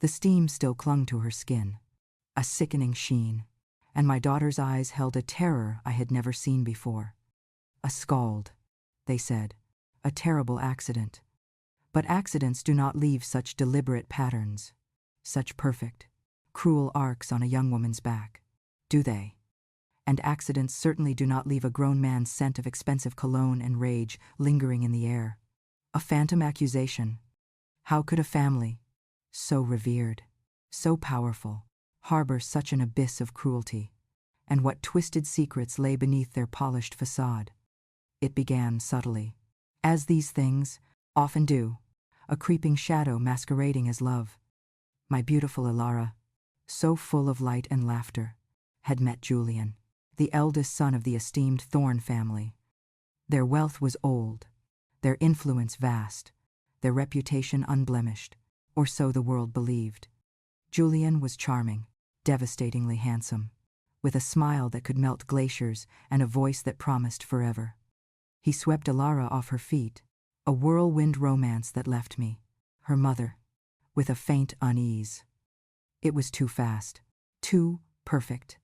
The steam still clung to her skin, a sickening sheen, and my daughter's eyes held a terror I had never seen before. A scald, they said, a terrible accident. But accidents do not leave such deliberate patterns, such perfect, cruel arcs on a young woman's back, do they? And accidents certainly do not leave a grown man's scent of expensive cologne and rage lingering in the air. A phantom accusation. How could a family, so revered, so powerful, harbor such an abyss of cruelty? And what twisted secrets lay beneath their polished facade? It began subtly, as these things often do, a creeping shadow masquerading as love. My beautiful Elara, so full of light and laughter, had met Julian, the eldest son of the esteemed Thorne family. Their wealth was old, their influence vast, their reputation unblemished, or so the world believed. Julian was charming, devastatingly handsome, with a smile that could melt glaciers and a voice that promised forever. He swept Elara off her feet, a whirlwind romance that left me, her mother, with a faint unease. It was too fast, too perfect,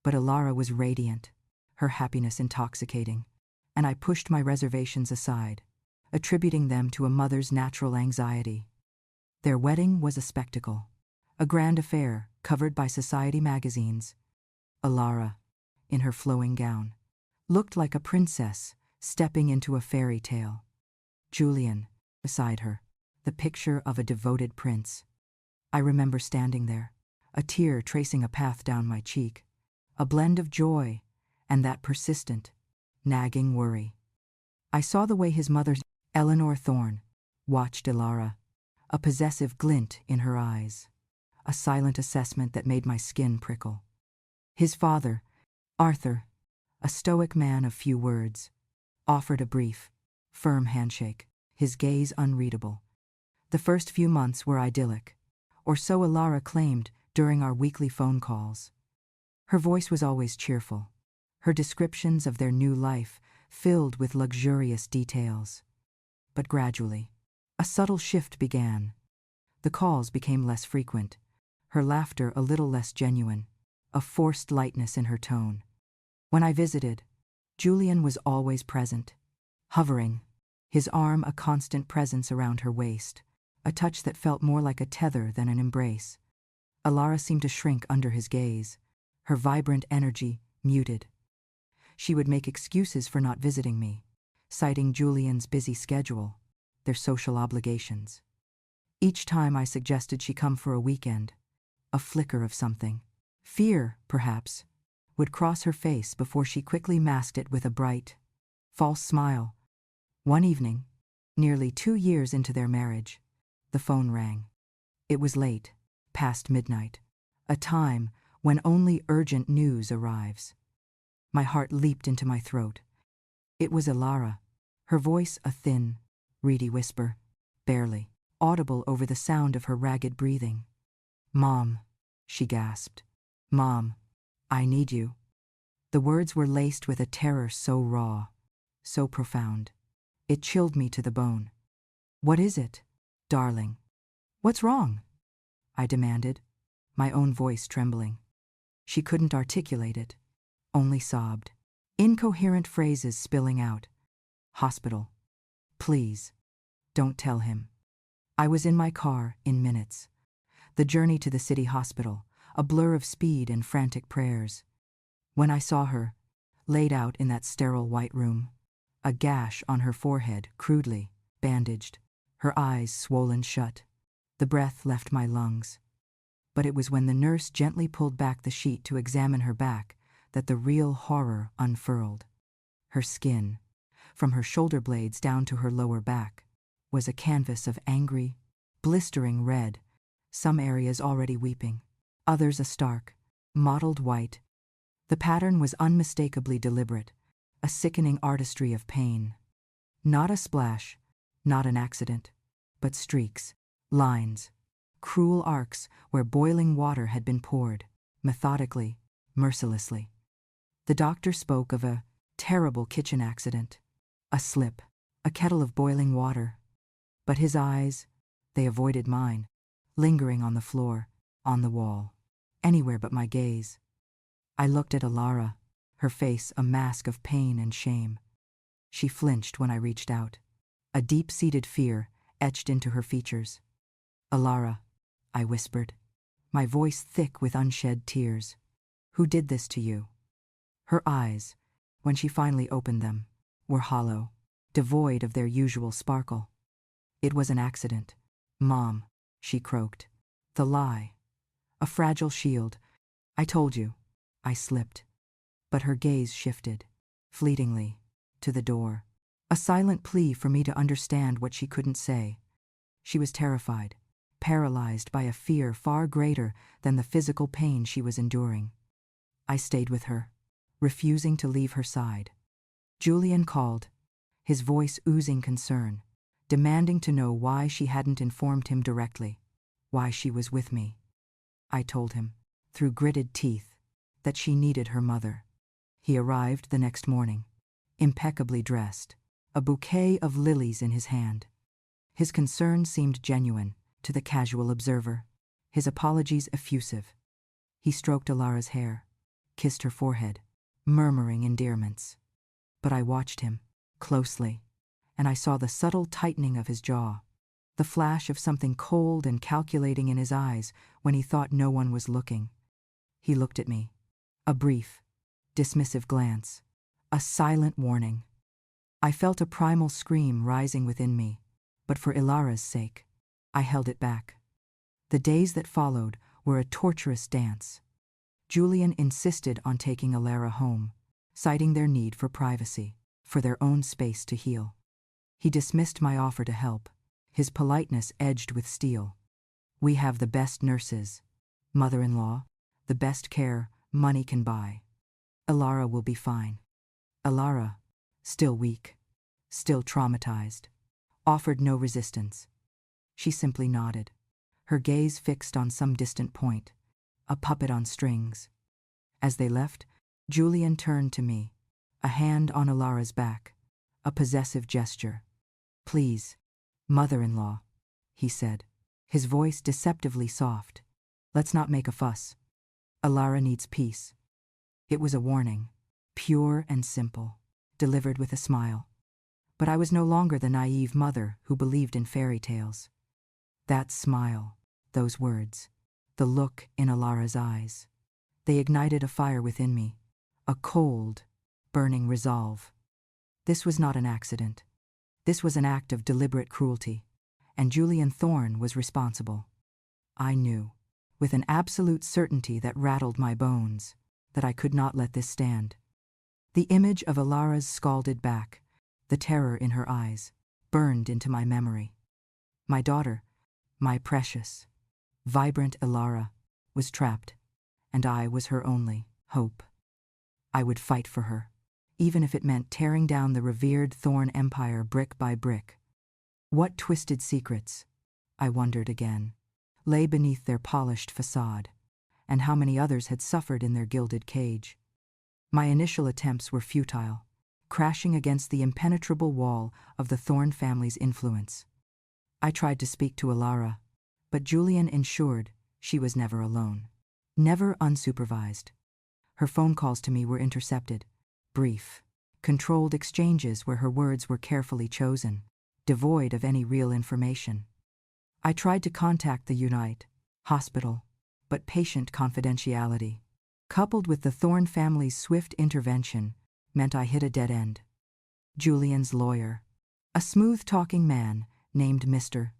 but Elara was radiant, her happiness intoxicating, and I pushed my reservations aside, attributing them to a mother's natural anxiety. Their wedding was a spectacle, a grand affair covered by society magazines. Elara, in her flowing gown, looked like a princess stepping into a fairy tale. Julian, beside her, the picture of a devoted prince. I remember standing there, a tear tracing a path down my cheek, a blend of joy and that persistent, nagging worry. I saw the way his mother, Julian Thorne, watched Elara, a possessive glint in her eyes, a silent assessment that made my skin prickle. His father, Arthur, a stoic man of few words, offered a brief, firm handshake, his gaze unreadable. The first few months were idyllic, or so Elara claimed during our weekly phone calls. Her voice was always cheerful, her descriptions of their new life filled with luxurious details. But gradually, a subtle shift began. The calls became less frequent, her laughter a little less genuine, a forced lightness in her tone. When I visited, Julian was always present, hovering, his arm a constant presence around her waist, a touch that felt more like a tether than an embrace. Elara seemed to shrink under his gaze, her vibrant energy muted. She would make excuses for not visiting me, citing Julian's busy schedule, their social obligations. Each time I suggested she come for a weekend, a flicker of something, fear, perhaps, would cross her face before she quickly masked it with a bright, false smile. One evening, nearly 2 years into their marriage, the phone rang. It was late, past midnight, a time when only urgent news arrives. My heart leaped into my throat. It was Elara, her voice a thin, reedy whisper, barely audible over the sound of her ragged breathing. "Mom," she gasped. "Mom, I need you." The words were laced with a terror so raw, so profound. It chilled me to the bone. "What is it, darling? What's wrong?" I demanded, my own voice trembling. She couldn't articulate it, only sobbed, incoherent phrases spilling out. "Hospital. Please, don't tell him." I was in my car in minutes. The journey to the city hospital, a blur of speed and frantic prayers. When I saw her, laid out in that sterile white room, a gash on her forehead crudely bandaged, her eyes swollen shut, the breath left my lungs. But it was when the nurse gently pulled back the sheet to examine her back that the real horror unfurled. Her skin, from her shoulder blades down to her lower back, was a canvas of angry, blistering red, some areas already weeping, others a stark, mottled white. The pattern was unmistakably deliberate, a sickening artistry of pain. Not a splash, not an accident, but streaks, lines, cruel arcs where boiling water had been poured, methodically, mercilessly. The doctor spoke of a terrible kitchen accident, a slip, a kettle of boiling water. But his eyes, they avoided mine, lingering on the floor, on the wall, anywhere but my gaze. I looked at Elara, her face a mask of pain and shame. She flinched when I reached out. A deep-seated fear etched into her features. "Elara," I whispered, my voice thick with unshed tears. "Who did this to you?" Her eyes, when she finally opened them, were hollow, devoid of their usual sparkle. "It was an accident, Mom," she croaked. "The lie. A fragile shield. I told you." I slipped. But her gaze shifted, fleetingly, to the door. A silent plea for me to understand what she couldn't say. She was terrified, paralyzed by a fear far greater than the physical pain she was enduring. I stayed with her, refusing to leave her side. Julian called, his voice oozing concern, demanding to know why she hadn't informed him directly, why she was with me. I told him, through gritted teeth, that she needed her mother. He arrived the next morning, impeccably dressed, a bouquet of lilies in his hand. His concern seemed genuine to the casual observer, his apologies effusive. He stroked Elara's hair, kissed her forehead, murmuring endearments. But I watched him, closely, and I saw the subtle tightening of his jaw, the flash of something cold and calculating in his eyes when he thought no one was looking. He looked at me, a brief, dismissive glance, a silent warning. I felt a primal scream rising within me, but for Elara's sake, I held it back. The days that followed were a torturous dance. Julian insisted on taking Elara home, citing their need for privacy, for their own space to heal. He dismissed my offer to help, his politeness edged with steel. "We have the best nurses, mother-in-law, the best care money can buy. Elara will be fine." Elara, still weak, still traumatized, offered no resistance. She simply nodded, her gaze fixed on some distant point, a puppet on strings. As they left, Julian turned to me, a hand on Elara's back, a possessive gesture. "Please, mother-in-law," he said, his voice deceptively soft. "Let's not make a fuss. Elara needs peace." It was a warning, pure and simple, delivered with a smile. But I was no longer the naive mother who believed in fairy tales. That smile, those words, the look in Elara's eyes, they ignited a fire within me, a cold, burning resolve. This was not an accident. This was an act of deliberate cruelty, and Julian Thorne was responsible. I knew, with an absolute certainty that rattled my bones, that I could not let this stand. The image of Elara's scalded back, the terror in her eyes, burned into my memory. My daughter, my precious, vibrant Elara, was trapped, and I was her only hope. I would fight for her, even if it meant tearing down the revered Thorne empire brick by brick. What twisted secrets, I wondered again, lay beneath their polished facade, and how many others had suffered in their gilded cage. My initial attempts were futile, crashing against the impenetrable wall of the Thorne family's influence. I tried to speak to Elara, but Julian ensured she was never alone, never unsupervised. Her phone calls to me were intercepted, brief, controlled exchanges where her words were carefully chosen, devoid of any real information. I tried to contact the Unite hospital, but patient confidentiality, coupled with the Thorne family's swift intervention, meant I hit a dead end. Julian's lawyer, a smooth-talking man named Mr.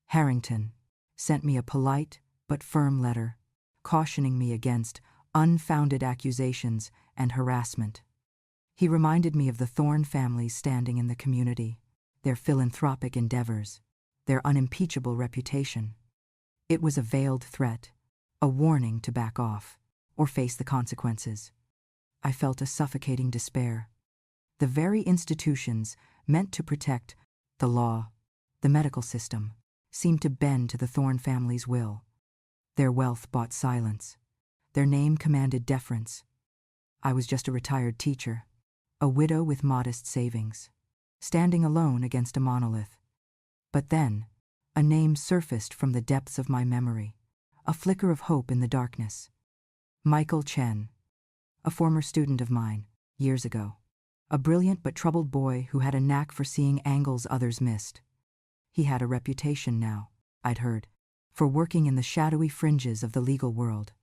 Harrington, sent me a polite but firm letter, cautioning me against unfounded accusations and harassment. He reminded me of the Thorne family's standing in the community, their philanthropic endeavors, their unimpeachable reputation. It was a veiled threat, a warning to back off, or face the consequences. I felt a suffocating despair. The very institutions meant to protect the law, the medical system, seemed to bend to the Thorne family's will. Their wealth bought silence. Their name commanded deference. I was just a retired teacher, a widow with modest savings, standing alone against a monolith. But then, A name surfaced from the depths of my memory, a flicker of hope in the darkness. Michael Chen, a former student of mine, years ago. A brilliant but troubled boy who had a knack for seeing angles others missed. He had a reputation now, I'd heard, for working in the shadowy fringes of the legal world.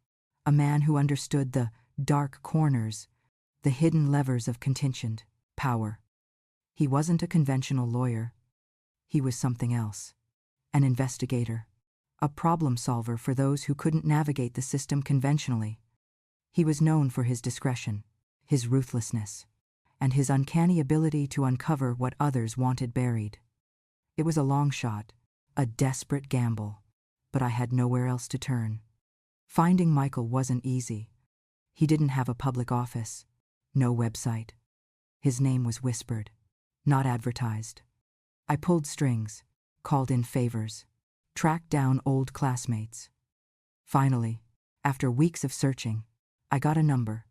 A man who understood the dark corners, the hidden levers of contingent power. He wasn't a conventional lawyer. He was something else. An investigator. A problem solver for those who couldn't navigate the system conventionally. He was known for his discretion, his ruthlessness, and his uncanny ability to uncover what others wanted buried. It was a long shot, a desperate gamble, but I had nowhere else to turn. Finding Michael wasn't easy. He didn't have a public office, no website. His name was whispered, not advertised. I pulled strings, called in favors, tracked down old classmates. Finally, after weeks of searching, I got a number,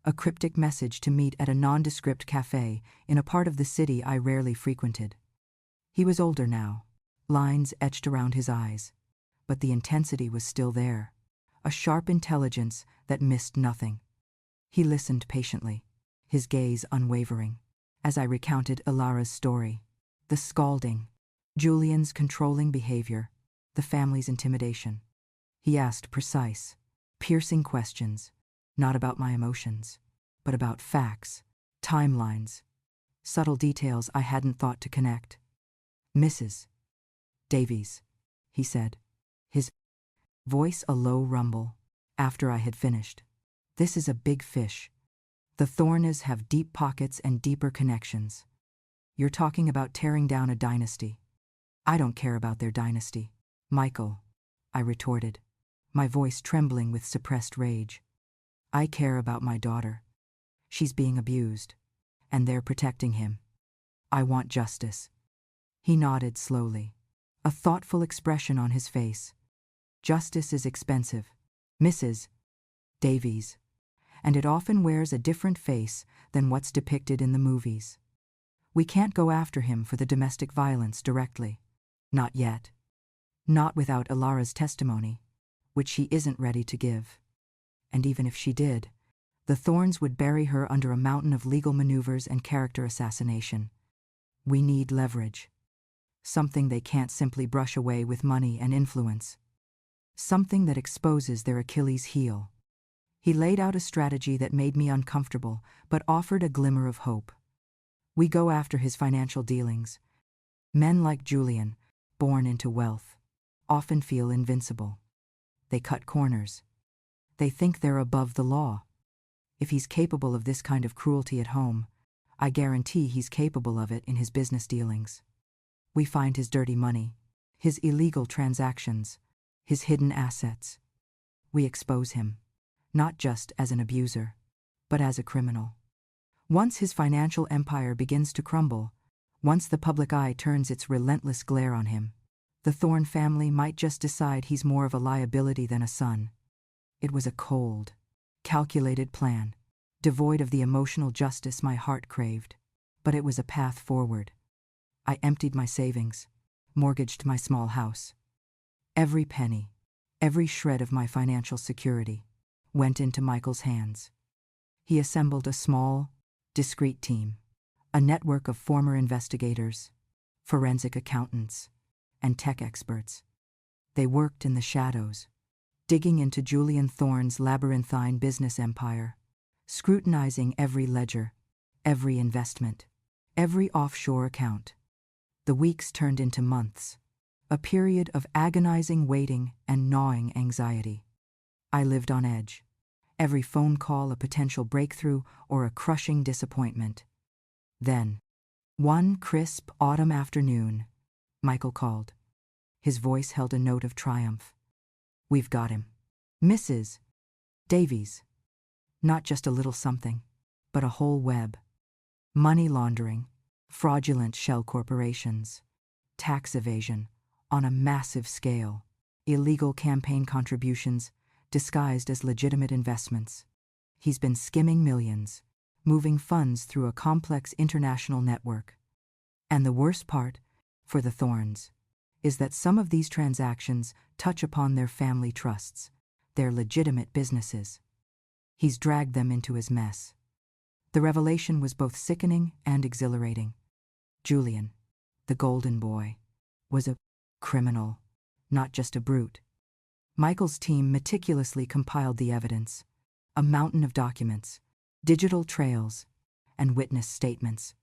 a cryptic message to meet at a nondescript cafe in a part of the city I rarely frequented. He was older now, lines etched around his eyes, but the intensity was still there, a sharp intelligence that missed nothing. He listened patiently, his gaze unwavering, as I recounted Elara's story, the scalding, Julian's controlling behavior, the family's intimidation. He asked precise, piercing questions, not about my emotions, but about facts, timelines, subtle details I hadn't thought to connect. Mrs. Davies, he said, his voice a low rumble, after I had finished. This is a big fish. The Thornes have deep pockets and deeper connections. You're talking about tearing down a dynasty. I don't care about their dynasty, Michael, I retorted, my voice trembling with suppressed rage. I care about my daughter. She's being abused, and they're protecting him. I want justice. He nodded slowly, a thoughtful expression on his face. Justice is expensive, Mrs. Davies, and it often wears a different face than what's depicted in the movies. We can't go after him for the domestic violence directly. Not yet. Not without Elara's testimony, which she isn't ready to give. And even if she did, the Thornes would bury her under a mountain of legal maneuvers and character assassination. We need leverage. Something they can't simply brush away with money and influence. Something that exposes their Achilles heel. He laid out a strategy that made me uncomfortable, but offered a glimmer of hope. We go after his financial dealings. Men like Julian, born into wealth, often feel invincible. They cut corners. They think they're above the law. If he's capable of this kind of cruelty at home, I guarantee he's capable of it in his business dealings. We find his dirty money, his illegal transactions, his hidden assets. We expose him, not just as an abuser, but as a criminal. Once his financial empire begins to crumble, once the public eye turns its relentless glare on him, the Thorne family might just decide he's more of a liability than a son. It was a cold, calculated plan, devoid of the emotional justice my heart craved, but it was a path forward. I emptied my savings, mortgaged my small house. Every penny, every shred of my financial security went into Michael's hands. He assembled a small, discreet team, a network of former investigators, forensic accountants, and tech experts. They worked in the shadows, digging into Julian Thorne's labyrinthine business empire, scrutinizing every ledger, every investment, every offshore account. The weeks turned into months, a period of agonizing waiting and gnawing anxiety. I lived on edge, every phone call a potential breakthrough or a crushing disappointment. Then, one crisp autumn afternoon, Michael called. His voice held a note of triumph. We've got him. Mrs. Davies. Not just a little something, but a whole web. Money laundering, fraudulent shell corporations, tax evasion on a massive scale, illegal campaign contributions disguised as legitimate investments. He's been skimming millions, moving funds through a complex international network. And the worst part, for the Thornes, is that some of these transactions touch upon their family trusts, their legitimate businesses. He's dragged them into his mess. The revelation was both sickening and exhilarating. Julian, the golden boy, was a criminal, not just a brute. Michael's team meticulously compiled the evidence, a mountain of documents, digital trails, and witness statements.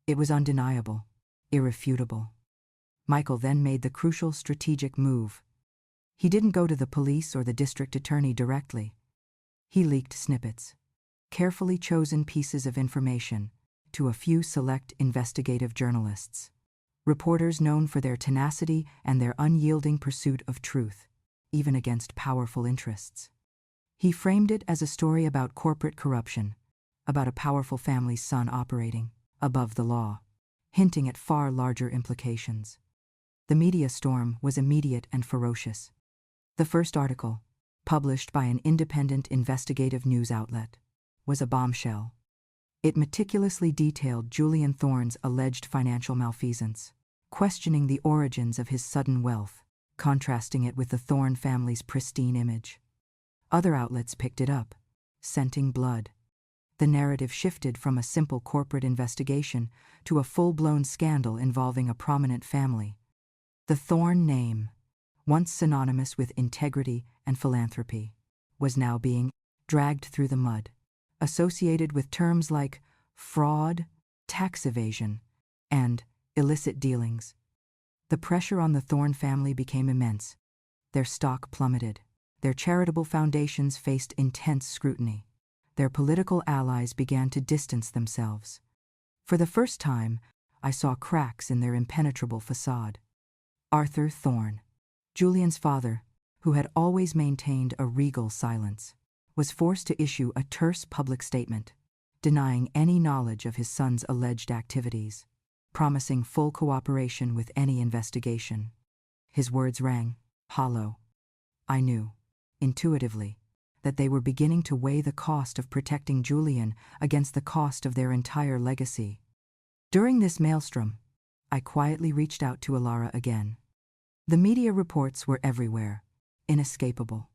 It was undeniable, irrefutable. Michael then made the crucial strategic move. He didn't go to the police or the district attorney directly. He leaked snippets, carefully chosen pieces of information, to a few select investigative journalists, reporters known for their tenacity and their unyielding pursuit of truth, even against powerful interests. He framed it as a story about corporate corruption, about a powerful family's son operating above the law, hinting at far larger implications. The media storm was immediate and ferocious. The first article, published by an independent investigative news outlet, was a bombshell. It meticulously detailed Julian Thorne's alleged financial malfeasance, questioning the origins of his sudden wealth, contrasting it with the Thorne family's pristine image. Other outlets picked it up, scenting blood. The narrative shifted from a simple corporate investigation to a full-blown scandal involving a prominent family. The Thorne name, once synonymous with integrity and philanthropy, was now being dragged through the mud, associated with terms like fraud, tax evasion, and illicit dealings. The pressure on the Thorne family became immense. Their stock plummeted. Their charitable foundations faced intense scrutiny. Their political allies began to distance themselves. For the first time, I saw cracks in their impenetrable facade. Arthur Thorne, Julian's father, who had always maintained a regal silence, was forced to issue a terse public statement, denying any knowledge of his son's alleged activities, promising full cooperation with any investigation. His words rang hollow. I knew, intuitively, that they were beginning to weigh the cost of protecting Julian against the cost of their entire legacy. During this maelstrom, I quietly reached out to Elara again. The media reports were everywhere, inescapable.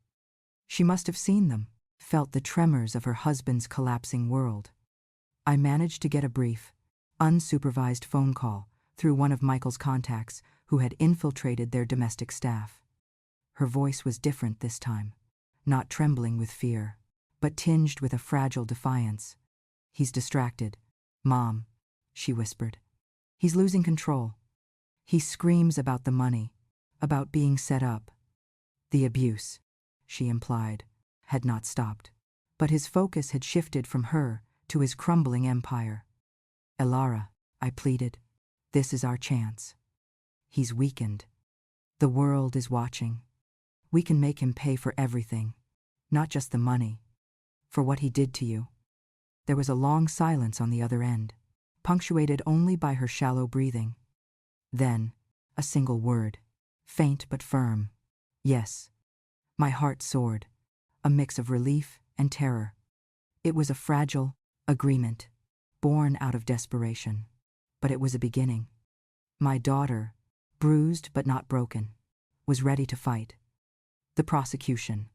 She must have seen them, felt the tremors of her husband's collapsing world. I managed to get a brief, unsupervised phone call through one of Michael's contacts who had infiltrated their domestic staff. Her voice was different this time, not trembling with fear, but tinged with a fragile defiance. He's distracted, Mom, she whispered. He's losing control. He screams about the money, about being set up. The abuse, she implied, had not stopped, but his focus had shifted from her to his crumbling empire. Elara, I pleaded, this is our chance. He's weakened. The world is watching. We can make him pay for everything, not just the money, for what he did to you. There was a long silence on the other end, punctuated only by her shallow breathing. Then, a single word, faint but firm. Yes. My heart soared, a mix of relief and terror. It was a fragile agreement, born out of desperation, but it was a beginning. My daughter, bruised but not broken, was ready to fight. The prosecution,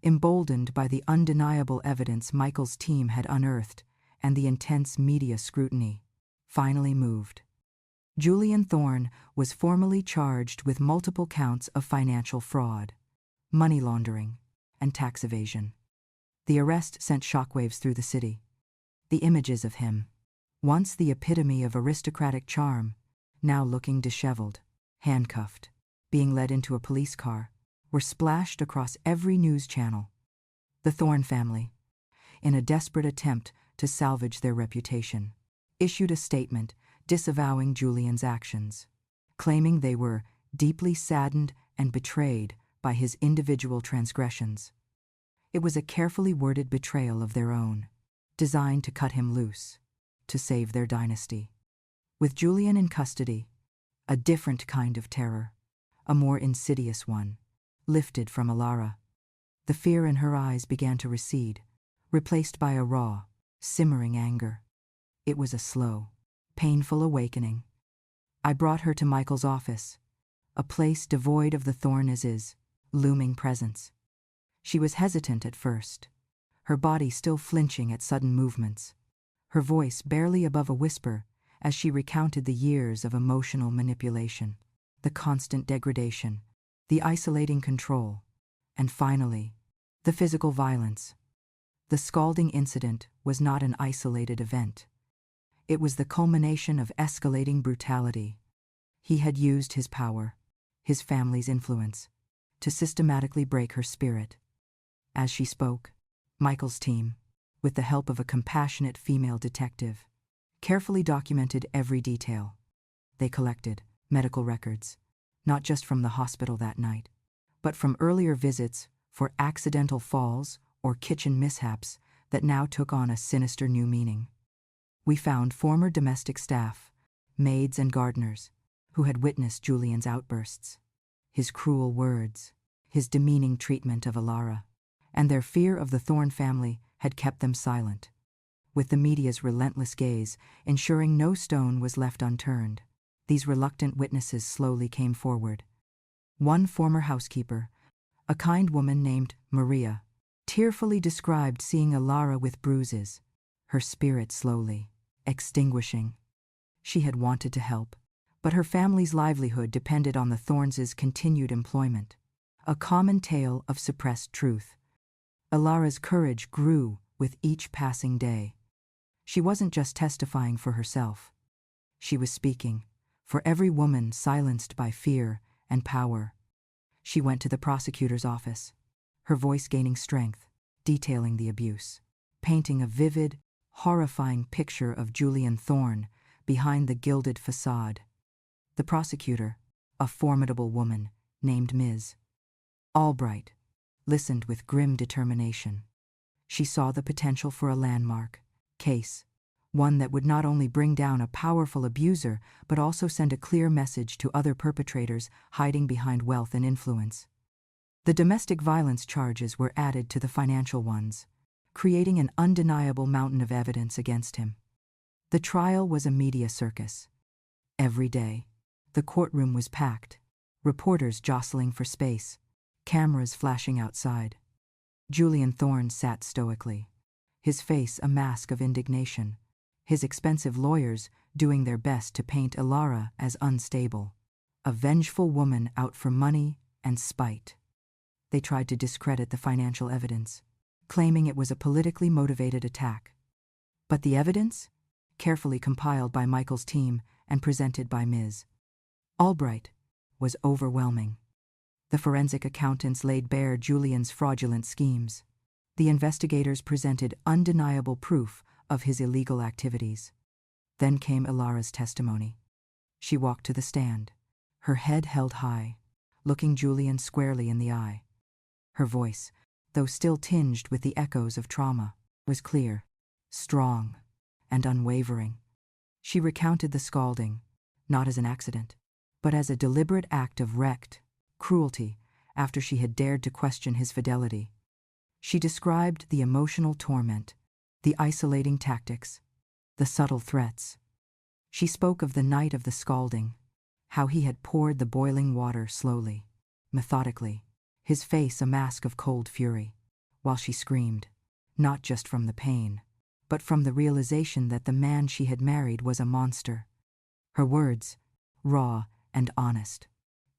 emboldened by the undeniable evidence Michael's team had unearthed and the intense media scrutiny, finally moved. Julian Thorne was formally charged with multiple counts of financial fraud, money laundering, and tax evasion. The arrest sent shockwaves through the city. The images of him, once the epitome of aristocratic charm, now looking disheveled, handcuffed, being led into a police car, were splashed across every news channel. The Thorne family, in a desperate attempt to salvage their reputation, issued a statement disavowing Julian's actions, claiming they were deeply saddened and betrayed by his individual transgressions. It was a carefully worded betrayal of their own, designed to cut him loose, to save their dynasty. With Julian in custody, a different kind of terror, a more insidious one, lifted from Elara. The fear in her eyes began to recede, replaced by a raw, simmering anger. It was a slow, painful awakening. I brought her to Michael's office, a place devoid of the Thorne's looming presence. She was hesitant at first, her body still flinching at sudden movements, her voice barely above a whisper as she recounted the years of emotional manipulation, the constant degradation, the isolating control, and finally, the physical violence. The scalding incident was not an isolated event. It was the culmination of escalating brutality. He had used his power, his family's influence, to systematically break her spirit. As she spoke, Michael's team, with the help of a compassionate female detective, carefully documented every detail. They collected medical records, not just from the hospital that night, but from earlier visits for accidental falls or kitchen mishaps that now took on a sinister new meaning. We found former domestic staff, maids and gardeners, who had witnessed Julian's outbursts, his cruel words, his demeaning treatment of Elara, and their fear of the Thorne family had kept them silent, with the media's relentless gaze ensuring no stone was left unturned. These reluctant witnesses slowly came forward. One former housekeeper, a kind woman named Maria, tearfully described seeing Elara with bruises, her spirit slowly extinguishing. She had wanted to help, but her family's livelihood depended on the Thornes' continued employment, a common tale of suppressed truth. Elara's courage grew with each passing day. She wasn't just testifying for herself. She was speaking for every woman silenced by fear and power. She went to the prosecutor's office, her voice gaining strength, detailing the abuse, painting a vivid, horrifying picture of Julian Thorne behind the gilded facade. The prosecutor, a formidable woman named Ms. Albright, listened with grim determination. She saw the potential for a landmark case, one that would not only bring down a powerful abuser but also send a clear message to other perpetrators hiding behind wealth and influence. The domestic violence charges were added to the financial ones, creating an undeniable mountain of evidence against him. The trial was a media circus. Every day, the courtroom was packed, reporters jostling for space, cameras flashing outside. Julian Thorne sat stoically, his face a mask of indignation, his expensive lawyers doing their best to paint Elara as unstable, a vengeful woman out for money and spite. They tried to discredit the financial evidence, claiming it was a politically motivated attack. But the evidence, carefully compiled by Michael's team and presented by Ms. Albright, was overwhelming. The forensic accountants laid bare Julian's fraudulent schemes. The investigators presented undeniable proof of his illegal activities. Then came Elara's testimony. She walked to the stand, her head held high, looking Julian squarely in the eye. Her voice, though still tinged with the echoes of trauma, was clear, strong, and unwavering. She recounted the scalding, not as an accident, but as a deliberate act of cruelty after she had dared to question his fidelity. She described the emotional torment, the isolating tactics, the subtle threats. She spoke of the night of the scalding, how he had poured the boiling water slowly, methodically, his face a mask of cold fury, while she screamed, not just from the pain, but from the realization that the man she had married was a monster. Her words, raw and honest,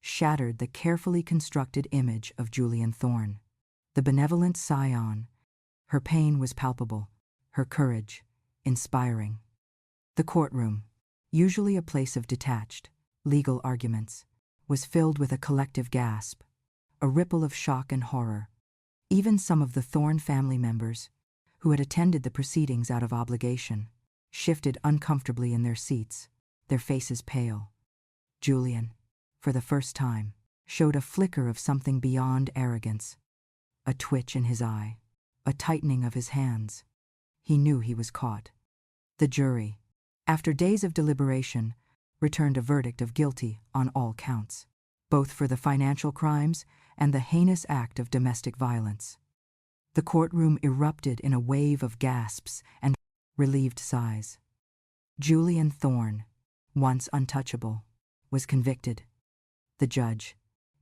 shattered the carefully constructed image of Julian Thorne, the benevolent scion. Her pain was palpable, her courage inspiring. The courtroom, usually a place of detached, legal arguments, was filled with a collective gasp, a ripple of shock and horror. Even some of the Thorne family members, who had attended the proceedings out of obligation, shifted uncomfortably in their seats, their faces pale. Julian, for the first time, showed a flicker of something beyond arrogance, a twitch in his eye, a tightening of his hands. He knew he was caught. The jury, after days of deliberation, returned a verdict of guilty on all counts, both for the financial crimes and the heinous act of domestic violence. The courtroom erupted in a wave of gasps and relieved sighs. Julian Thorne, once untouchable, was convicted. The judge,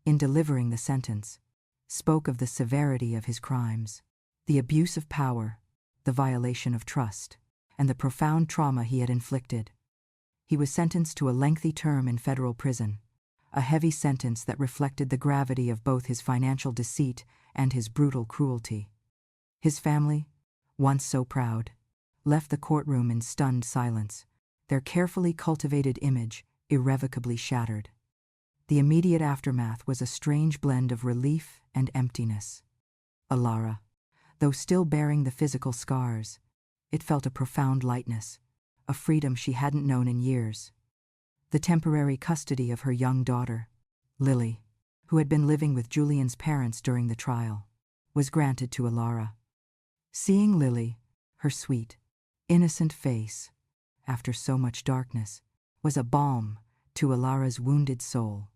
in delivering the sentence, spoke of the severity of his crimes, the abuse of power, the violation of trust, and the profound trauma he had inflicted. He was sentenced to a lengthy term in federal prison, a heavy sentence that reflected the gravity of both his financial deceit and his brutal cruelty. His family, once so proud, left the courtroom in stunned silence, their carefully cultivated image irrevocably shattered. The immediate aftermath was a strange blend of relief and emptiness. Elara, though still bearing the physical scars, it felt a profound lightness, a freedom she hadn't known in years. The temporary custody of her young daughter, Lily, who had been living with Julian's parents during the trial, was granted to Elara. Seeing Lily, her sweet, innocent face, after so much darkness, was a balm to Elara's wounded soul.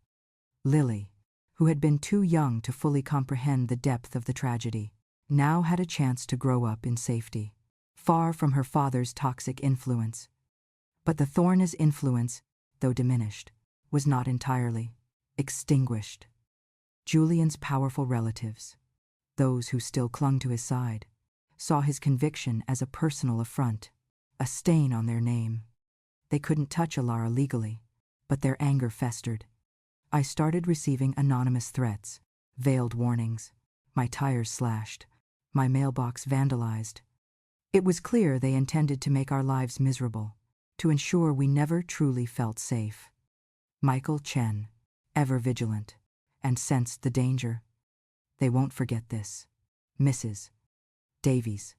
Lily, who had been too young to fully comprehend the depth of the tragedy, now had a chance to grow up in safety, far from her father's toxic influence. But the Thorne's influence, though diminished, was not entirely extinguished. Julian's powerful relatives, those who still clung to his side, saw his conviction as a personal affront, a stain on their name. They couldn't touch Elara legally, but their anger festered. I started receiving anonymous threats, veiled warnings, my tires slashed, my mailbox vandalized. It was clear they intended to make our lives miserable, to ensure we never truly felt safe. Michael Chen, ever vigilant, and sensed the danger. They won't forget this. Mrs. Davies,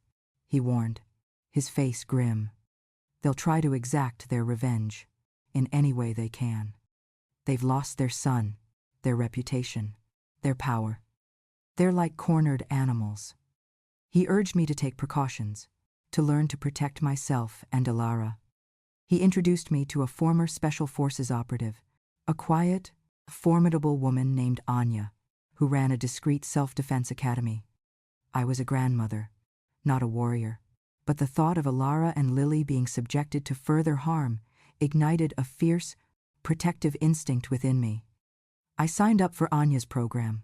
he warned, his face grim. They'll try to exact their revenge, in any way they can. They've lost their son, their reputation, their power. They're like cornered animals. He urged me to take precautions, to learn to protect myself and Elara. He introduced me to a former Special Forces operative, a quiet, formidable woman named Anya, who ran a discreet self-defense academy. I was a grandmother, not a warrior, but the thought of Elara and Lily being subjected to further harm ignited a fierce, protective instinct within me. I signed up for Anya's program.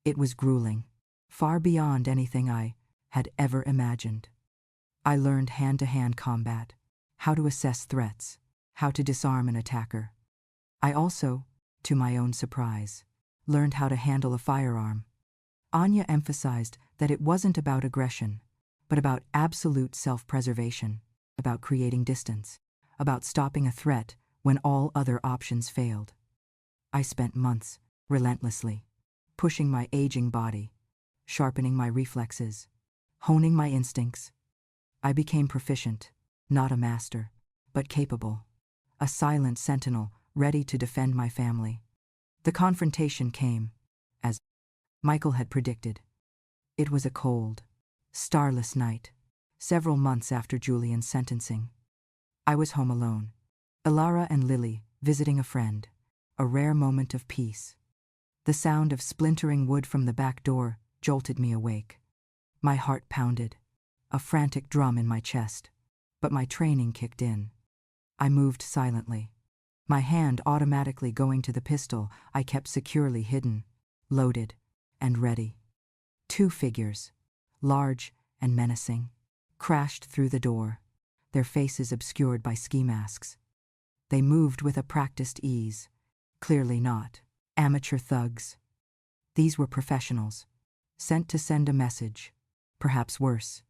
It was grueling, far beyond anything I had ever imagined. I learned hand-to-hand combat, how to assess threats, how to disarm an attacker. I also, to my own surprise, learned how to handle a firearm. Anya emphasized that it wasn't about aggression, but about absolute self-preservation, about creating distance, about stopping a threat when all other options failed. I spent months, relentlessly, pushing my aging body, sharpening my reflexes, honing my instincts. I became proficient, not a master, but capable, a silent sentinel ready to defend my family. The confrontation came, as Michael had predicted. It was a cold, starless night, several months after Julian's sentencing. I was home alone, Elara and Lily visiting a friend, a rare moment of peace. The sound of splintering wood from the back door jolted me awake. My heart pounded, a frantic drum in my chest, but my training kicked in. I moved silently, my hand automatically going to the pistol I kept securely hidden, loaded, and ready. Two figures, large and menacing, crashed through the door, their faces obscured by ski masks. They moved with a practiced ease, clearly not amateur thugs. These were professionals, sent to send a message, perhaps worse.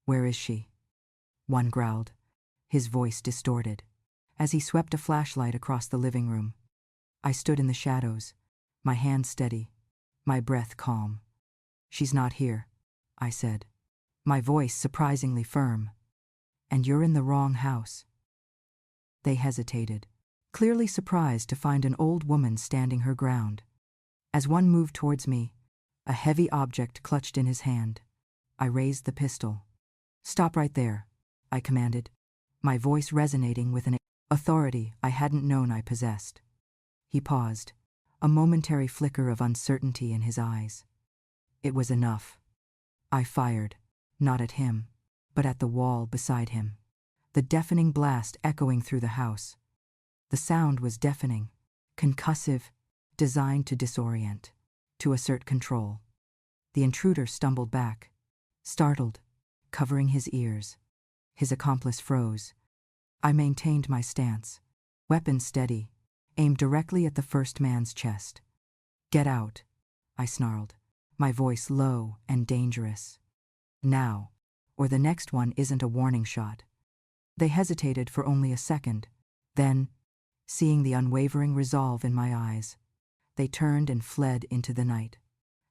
"Where is she?" one growled, his voice distorted, as he swept a flashlight across the living room. I stood in the shadows, my hand steady, my breath calm. "She's not here," I said, my voice surprisingly firm. "And you're in the wrong house." They hesitated, clearly surprised to find an old woman standing her ground. As one moved towards me, a heavy object clutched in his hand. I raised the pistol. "Stop right there," I commanded, my voice resonating with an authority I hadn't known I possessed. He paused, a momentary flicker of uncertainty in his eyes. It was enough. I fired, not at him, but at the wall beside him, the deafening blast echoing through the house. The sound was deafening, concussive, designed to disorient, to assert control. The intruder stumbled back, startled, covering his ears. His accomplice froze. I maintained my stance, weapon steady, aimed directly at the first man's chest. "Get out," I snarled, my voice low and dangerous. "Now, or the next one isn't a warning shot." They hesitated for only a second. Then, seeing the unwavering resolve in my eyes, they turned and fled into the night,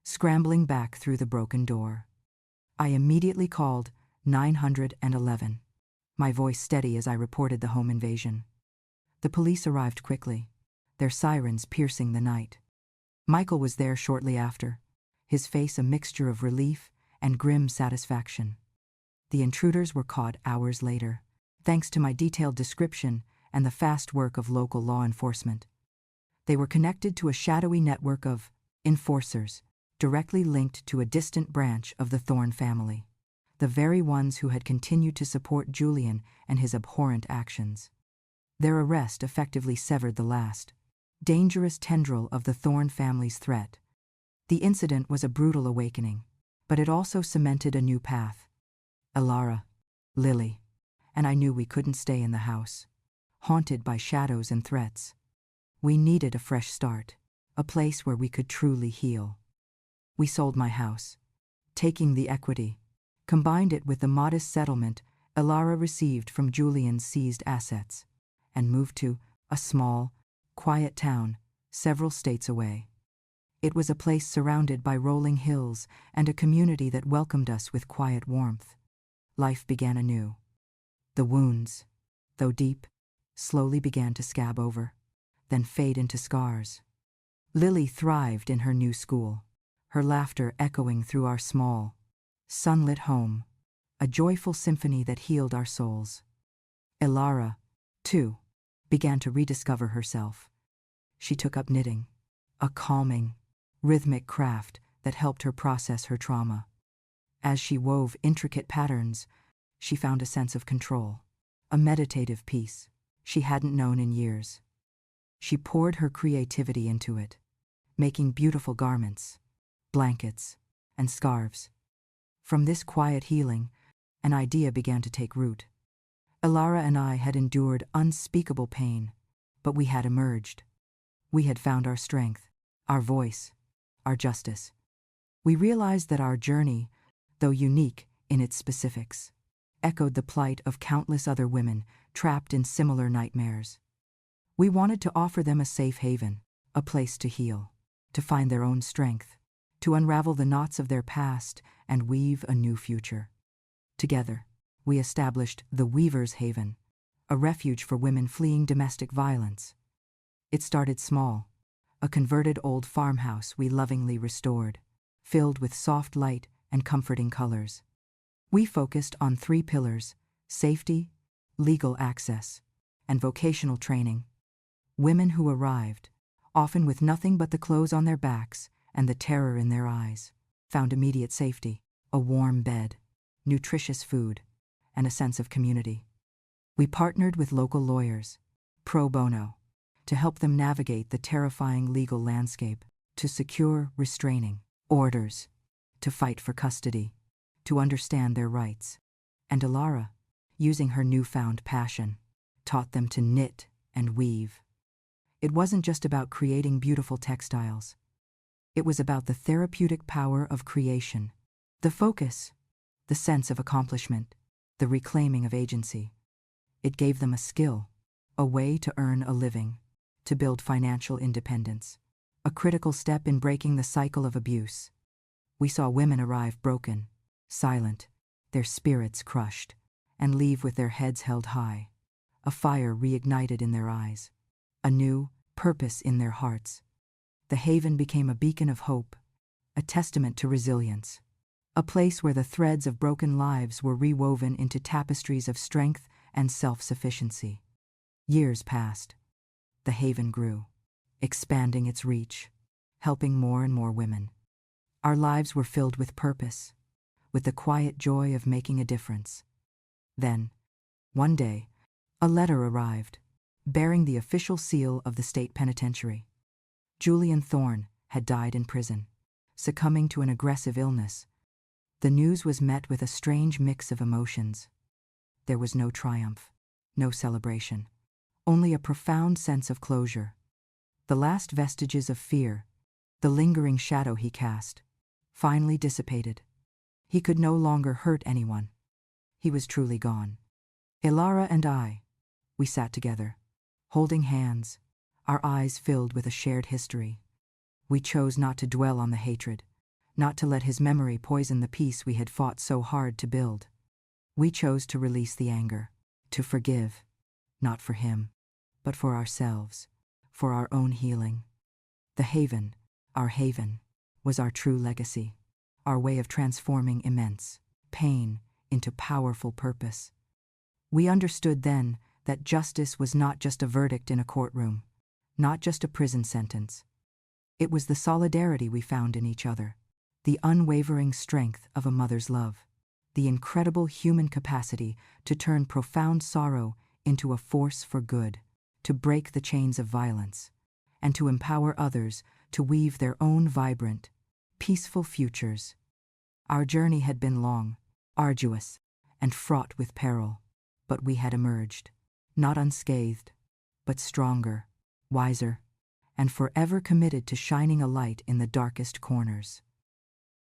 scrambling back through the broken door. I immediately called 911, my voice steady as I reported the home invasion. The police arrived quickly, their sirens piercing the night. Michael was there shortly after, his face a mixture of relief and grim satisfaction. The intruders were caught hours later, thanks to my detailed description and the fast work of local law enforcement. They were connected to a shadowy network of enforcers, directly linked to a distant branch of the Thorne family, the very ones who had continued to support Julian and his abhorrent actions. Their arrest effectively severed the last, dangerous tendril of the Thorne family's threat. The incident was a brutal awakening, but it also cemented a new path. Elara, Lily, and I knew we couldn't stay in the house, haunted by shadows and threats. We needed a fresh start, a place where we could truly heal. We sold my house, taking the equity, combined it with the modest settlement Elara received from Julian's seized assets, and moved to a small, quiet town several states away. It was a place surrounded by rolling hills and a community that welcomed us with quiet warmth. Life began anew. The wounds, though deep, slowly began to scab over, then fade into scars. Lily thrived in her new school, her laughter echoing through our small, sunlit home, a joyful symphony that healed our souls. Elara, too, began to rediscover herself. She took up knitting, a calming, rhythmic craft that helped her process her trauma. As she wove intricate patterns, she found a sense of control, a meditative peace she hadn't known in years. She poured her creativity into it, making beautiful garments, blankets, and scarves. From this quiet healing, an idea began to take root. Elara and I had endured unspeakable pain, but we had emerged. We had found our strength, our voice, our justice. We realized that our journey, though unique in its specifics, echoed the plight of countless other women trapped in similar nightmares. We wanted to offer them a safe haven, a place to heal, to find their own strength, to unravel the knots of their past and weave a new future. Together, we established the Weaver's Haven, a refuge for women fleeing domestic violence. It started small, a converted old farmhouse we lovingly restored, filled with soft light and comforting colors. We focused on 3 pillars: safety, legal access, and vocational training. Women who arrived, often with nothing but the clothes on their backs and the terror in their eyes, found immediate safety, a warm bed, nutritious food, and a sense of community. We partnered with local lawyers, pro bono, to help them navigate the terrifying legal landscape, to secure restraining orders, to fight for custody, to understand their rights. And Elara, using her newfound passion, taught them to knit and weave. It wasn't just about creating beautiful textiles. It was about the therapeutic power of creation, the focus, the sense of accomplishment, the reclaiming of agency. It gave them a skill, a way to earn a living, to build financial independence, a critical step in breaking the cycle of abuse. We saw women arrive broken, silent, their spirits crushed, and leave with their heads held high, a fire reignited in their eyes, a new purpose in their hearts. The haven became a beacon of hope, a testament to resilience, a place where the threads of broken lives were rewoven into tapestries of strength and self-sufficiency. Years passed. The haven grew, expanding its reach, helping more and more women. Our lives were filled with purpose, with the quiet joy of making a difference. Then, one day, a letter arrived, bearing the official seal of the state penitentiary. Julian Thorne had died in prison, succumbing to an aggressive illness. The news was met with a strange mix of emotions. There was no triumph, no celebration, only a profound sense of closure. The last vestiges of fear, the lingering shadow he cast, finally dissipated. He could no longer hurt anyone. He was truly gone. Elara and I, we sat together, holding hands, our eyes filled with a shared history. We chose not to dwell on the hatred, not to let his memory poison the peace we had fought so hard to build. We chose to release the anger, to forgive, not for him, but for ourselves, for our own healing. The haven, our haven, was our true legacy, our way of transforming immense pain into powerful purpose. We understood then that justice was not just a verdict in a courtroom, not just a prison sentence. It was the solidarity we found in each other, the unwavering strength of a mother's love, the incredible human capacity to turn profound sorrow into a force for good, to break the chains of violence, and to empower others to weave their own vibrant, peaceful futures. Our journey had been long, arduous, and fraught with peril, but we had emerged, not unscathed, but stronger, wiser, and forever committed to shining a light in the darkest corners.